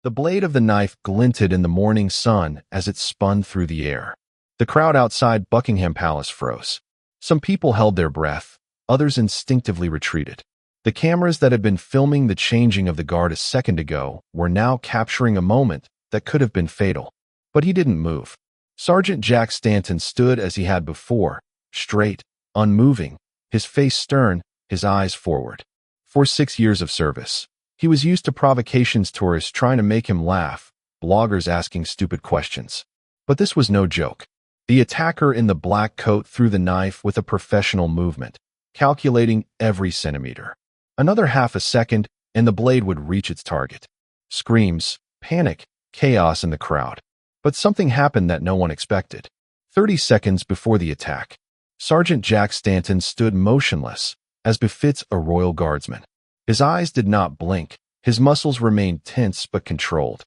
The blade of the knife glinted in the morning sun as it spun through the air. The crowd outside Buckingham Palace froze. Some people held their breath, others instinctively retreated. The cameras that had been filming the changing of the guard a second ago were now capturing a moment that could have been fatal. But he didn't move. Sergeant Jack Stanton stood as he had before, straight, unmoving, his face stern, his eyes forward. For 6 years of service, he was used to provocations, tourists trying to make him laugh, bloggers asking stupid questions. But this was no joke. The attacker in the black coat threw the knife with a professional movement, calculating every centimeter. Another half a second, and the blade would reach its target. Screams, panic, chaos in the crowd. But something happened that no one expected. 30 seconds before the attack, Sergeant Jack Stanton stood motionless, as befits a royal guardsman. His eyes did not blink, his muscles remained tense but controlled.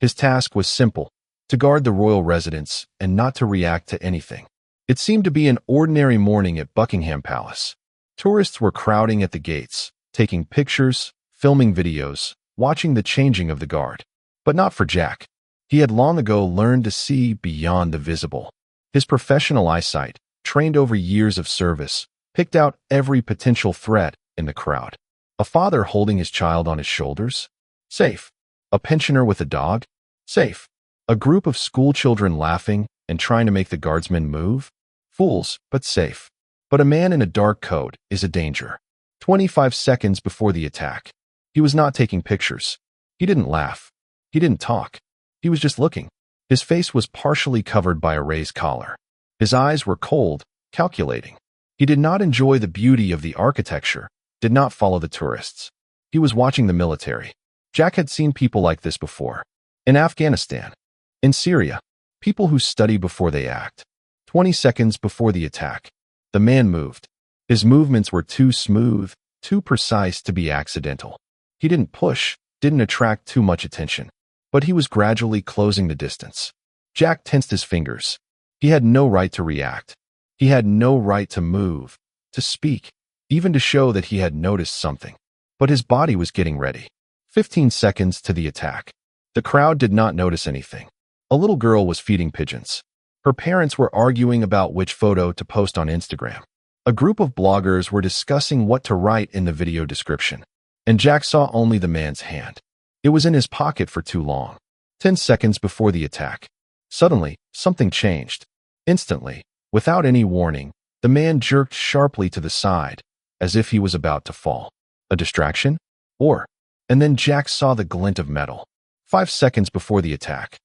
His task was simple, to guard the royal residence and not to react to anything. It seemed to be an ordinary morning at Buckingham Palace. Tourists were crowding at the gates, taking pictures, filming videos, watching the changing of the guard. But not for Jack. He had long ago learned to see beyond the visible. His professional eyesight, trained over years of service, picked out every potential threat in the crowd. A father holding his child on his shoulders? Safe. A pensioner with a dog? Safe. A group of schoolchildren laughing and trying to make the guardsmen move? Fools, but safe. But a man in a dark coat is a danger. 25 seconds before the attack, he was not taking pictures. He didn't laugh. He didn't talk. He was just looking. His face was partially covered by a raised collar. His eyes were cold, calculating. He did not enjoy the beauty of the architecture, did not follow the tourists. He was watching the military. Jack had seen people like this before. In Afghanistan. In Syria. People who study before they act. 20 seconds before the attack, the man moved. His movements were too smooth, too precise to be accidental. He didn't push, didn't attract too much attention. But he was gradually closing the distance. Jack tensed his fingers. He had no right to react. He had no right to move, to speak, even to show that he had noticed something. But his body was getting ready. 15 seconds to the attack. The crowd did not notice anything. A little girl was feeding pigeons. Her parents were arguing about which photo to post on Instagram. A group of bloggers were discussing what to write in the video description. And Jack saw only the man's hand. It was in his pocket for too long. 10 seconds before the attack. Suddenly, something changed. Instantly, without any warning, the man jerked sharply to the side, as if he was about to fall. A distraction? And then Jack saw the glint of metal. 5 seconds before the attack.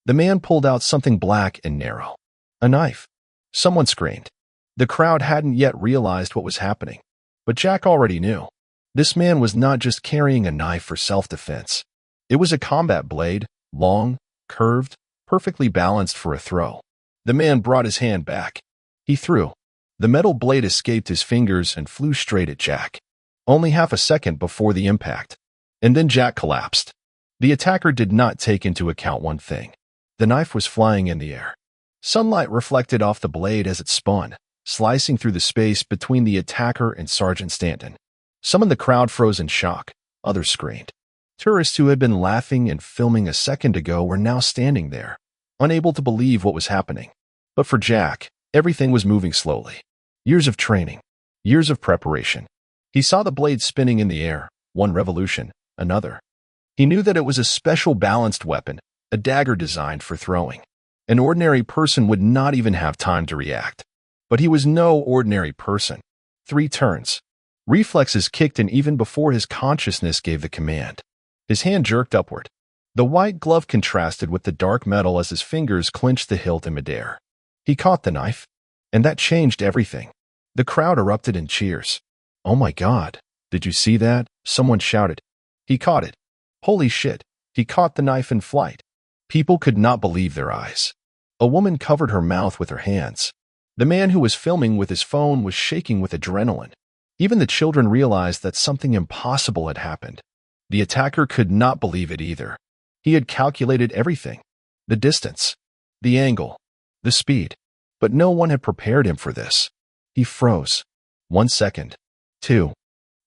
The man pulled out something black and narrow. A knife. Someone screamed. The crowd hadn't yet realized what was happening. But Jack already knew. This man was not just carrying a knife for self-defense. It was a combat blade, long, curved, perfectly balanced for a throw. The man brought his hand back. He threw. The metal blade escaped his fingers and flew straight at Jack. Only half a second before the impact. And then Jack collapsed. The attacker did not take into account one thing. The knife was flying in the air. Sunlight reflected off the blade as it spun, slicing through the space between the attacker and Sergeant Stanton. Some in the crowd froze in shock. Others screamed. Tourists who had been laughing and filming a second ago were now standing there, unable to believe what was happening. But for Jack, everything was moving slowly. Years of training. Years of preparation. He saw the blade spinning in the air, one revolution, another. He knew that it was a special balanced weapon, a dagger designed for throwing. An ordinary person would not even have time to react. But he was no ordinary person. 3 turns. Reflexes kicked in even before his consciousness gave the command. His hand jerked upward. The white glove contrasted with the dark metal as his fingers clenched the hilt in midair. He caught the knife. And that changed everything. The crowd erupted in cheers. "Oh my God, did you see that?" Someone shouted. He caught it. Holy shit, he caught the knife in flight. People could not believe their eyes. A woman covered her mouth with her hands. The man who was filming with his phone was shaking with adrenaline. Even the children realized that something impossible had happened. The attacker could not believe it either. He had calculated everything. The distance, the angle, the speed. But no one had prepared him for this. He froze. 1 second. 2.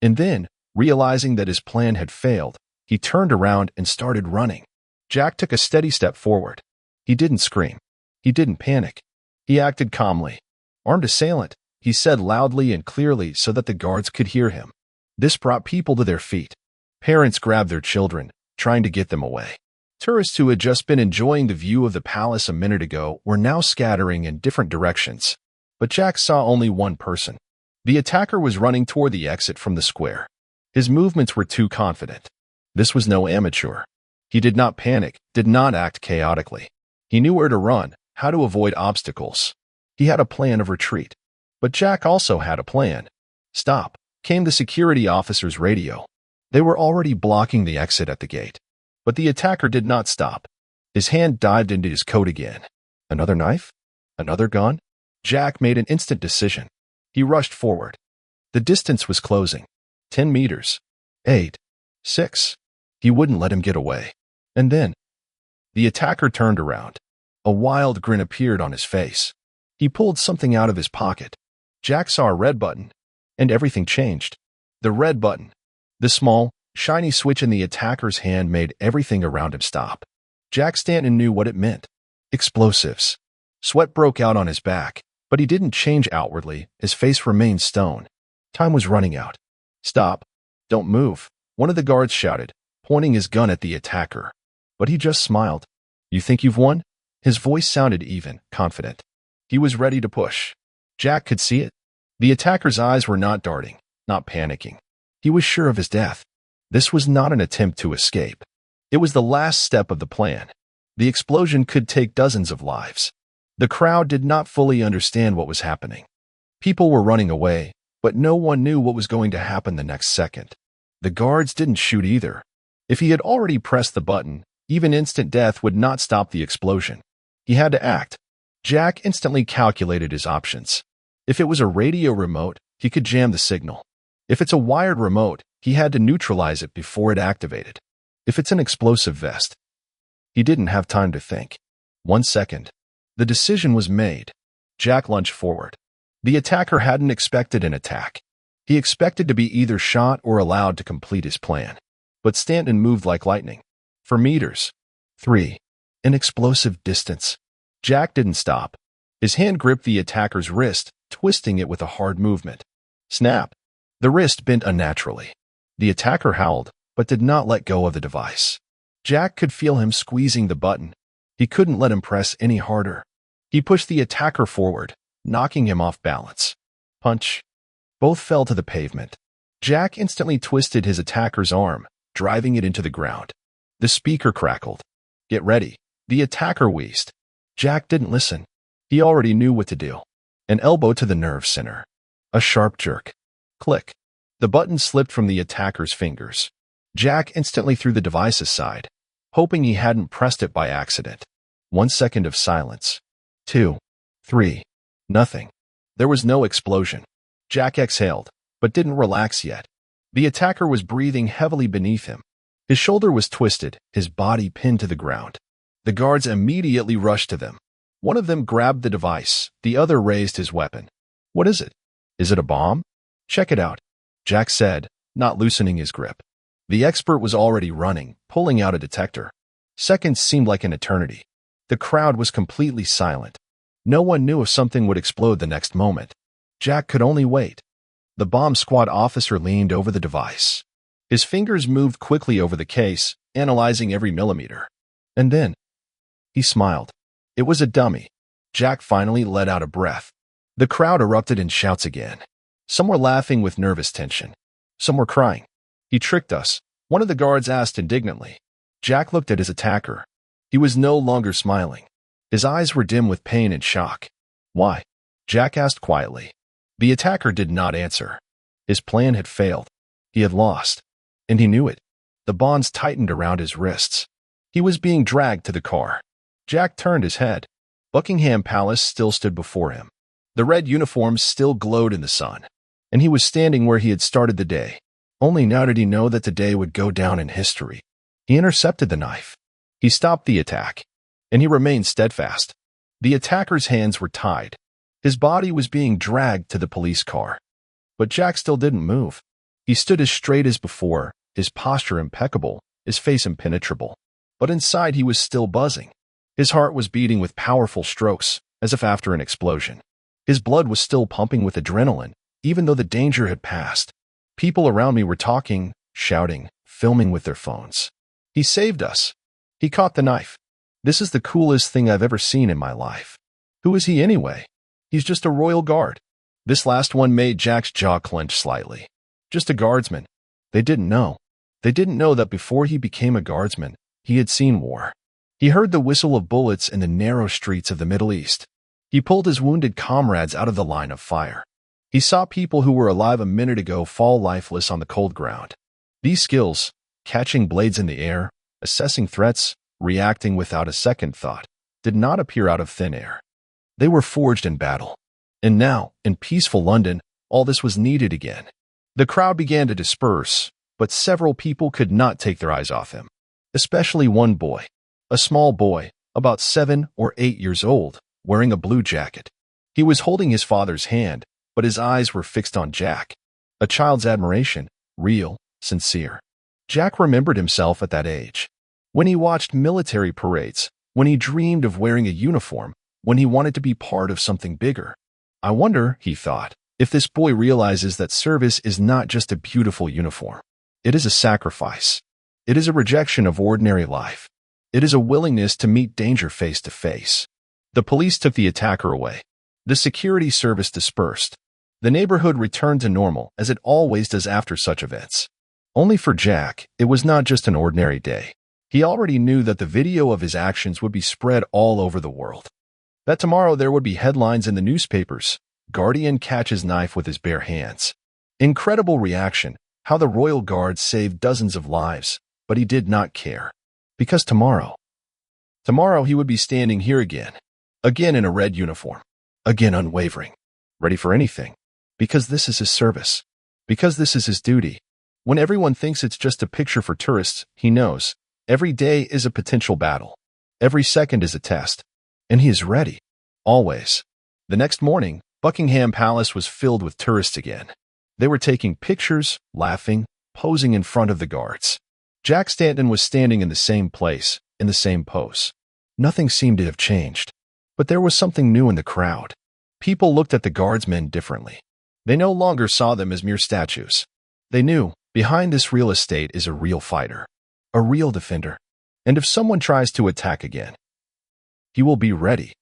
And then, realizing that his plan had failed, he turned around and started running. Jack took a steady step forward. He didn't scream. He didn't panic. He acted calmly. "Armed assailant," he said loudly and clearly so that the guards could hear him. This brought people to their feet. Parents grabbed their children, trying to get them away. Tourists who had just been enjoying the view of the palace a minute ago were now scattering in different directions. But Jack saw only one person. The attacker was running toward the exit from the square. His movements were too confident. This was no amateur. He did not panic, did not act chaotically. He knew where to run, how to avoid obstacles. He had a plan of retreat. But Jack also had a plan. "Stop," came the security officer's radio. They were already blocking the exit at the gate. But the attacker did not stop. His hand dived into his coat again. Another knife? Another gun? Jack made an instant decision. He rushed forward. The distance was closing. 10 meters. 8. 6. He wouldn't let him get away. And then, the attacker turned around. A wild grin appeared on his face. He pulled something out of his pocket. Jack saw a red button, and everything changed. The red button. The small, shiny switch in the attacker's hand made everything around him stop. Jack Stanton knew what it meant. Explosives. Sweat broke out on his back, but he didn't change outwardly. His face remained stone. Time was running out. "Stop. Don't move," one of the guards shouted, pointing his gun at the attacker. But he just smiled. "You think you've won?" His voice sounded even, confident. He was ready to push. Jack could see it. The attacker's eyes were not darting, not panicking. He was sure of his death. This was not an attempt to escape. It was the last step of the plan. The explosion could take dozens of lives. The crowd did not fully understand what was happening. People were running away, but no one knew what was going to happen the next second. The guards didn't shoot either. If he had already pressed the button, even instant death would not stop the explosion. He had to act. Jack instantly calculated his options. If it was a radio remote, he could jam the signal. If it's a wired remote, he had to neutralize it before it activated. If it's an explosive vest. He didn't have time to think. 1 second. The decision was made. Jack lunged forward. The attacker hadn't expected an attack. He expected to be either shot or allowed to complete his plan. But Stanton moved like lightning. For meters. 3. An explosive distance. Jack didn't stop. His hand gripped the attacker's wrist, twisting it with a hard movement. Snap. The wrist bent unnaturally. The attacker howled, but did not let go of the device. Jack could feel him squeezing the button. He couldn't let him press any harder. He pushed the attacker forward, knocking him off balance. Punch. Both fell to the pavement. Jack instantly twisted his attacker's arm, driving it into the ground. The speaker crackled. "Get ready." The attacker wheezed. Jack didn't listen. He already knew what to do. An elbow to the nerve center. A sharp jerk. Click. The button slipped from the attacker's fingers. Jack instantly threw the device aside, hoping he hadn't pressed it by accident. 1 second of silence. 2. 3. Nothing. There was no explosion. Jack exhaled, but didn't relax yet. The attacker was breathing heavily beneath him. His shoulder was twisted, his body pinned to the ground. The guards immediately rushed to them. One of them grabbed the device, the other raised his weapon. "What is it? Is it a bomb?" "Check it out," Jack said, not loosening his grip. The expert was already running, pulling out a detector. Seconds seemed like an eternity. The crowd was completely silent. No one knew if something would explode the next moment. Jack could only wait. The bomb squad officer leaned over the device. His fingers moved quickly over the case, analyzing every millimeter. And then, he smiled. It was a dummy. Jack finally let out a breath. The crowd erupted in shouts again. Some were laughing with nervous tension. Some were crying. "He tricked us," one of the guards asked indignantly. Jack looked at his attacker. He was no longer smiling. His eyes were dim with pain and shock. "Why?" Jack asked quietly. The attacker did not answer. His plan had failed. He had lost. And he knew it. The bonds tightened around his wrists. He was being dragged to the car. Jack turned his head. Buckingham Palace still stood before him. The red uniforms still glowed in the sun. And he was standing where he had started the day. Only now did he know that the day would go down in history. He intercepted the knife. He stopped the attack. And he remained steadfast. The attacker's hands were tied. His body was being dragged to the police car. But Jack still didn't move. He stood as straight as before, his posture impeccable, his face impenetrable. but inside he was still buzzing. His heart was beating with powerful strokes, as if after an explosion. His blood was still pumping with adrenaline, even though the danger had passed. People around me were talking, shouting, filming with their phones. He saved us. He caught the knife. This is the coolest thing I've ever seen in my life. Who is he anyway? He's just a royal guard. This last one made Jack's jaw clench slightly. Just a guardsman. They didn't know. They didn't know that before he became a guardsman, he had seen war. He heard the whistle of bullets in the narrow streets of the Middle East. He pulled his wounded comrades out of the line of fire. He saw people who were alive a minute ago fall lifeless on the cold ground. These skills, catching blades in the air, assessing threats, reacting without a second thought, did not appear out of thin air. They were forged in battle. And now, in peaceful London, all this was needed again. The crowd began to disperse, but several people could not take their eyes off him. Especially one boy. A small boy, about 7 or 8 years old, wearing a blue jacket. He was holding his father's hand, but his eyes were fixed on Jack. A child's admiration, real, sincere. Jack remembered himself at that age. When he watched military parades, when he dreamed of wearing a uniform, when he wanted to be part of something bigger. I wonder, he thought, if this boy realizes that service is not just a beautiful uniform. It is a sacrifice. It is a rejection of ordinary life. It is a willingness to meet danger face to face. The police took the attacker away. The security service dispersed. The neighborhood returned to normal, as it always does after such events. Only for Jack, it was not just an ordinary day. He already knew that the video of his actions would be spread all over the world. That tomorrow there would be headlines in the newspapers. Guardian catches knife with his bare hands. Incredible reaction, how the royal guard saved dozens of lives, but he did not care. Because tomorrow he would be standing here again. Again in a red uniform. Again unwavering. Ready for anything. Because this is his service. Because this is his duty. When everyone thinks it's just a picture for tourists, he knows. Every day is a potential battle. Every second is a test. And he is ready. Always. The next morning, Buckingham Palace was filled with tourists again. They were taking pictures, laughing, posing in front of the guards. Jack Stanton was standing in the same place, in the same pose. Nothing seemed to have changed. But there was something new in the crowd. People looked at the guardsmen differently. They no longer saw them as mere statues. They knew, behind this real estate is a real fighter. A real defender. And if someone tries to attack again, he will be ready.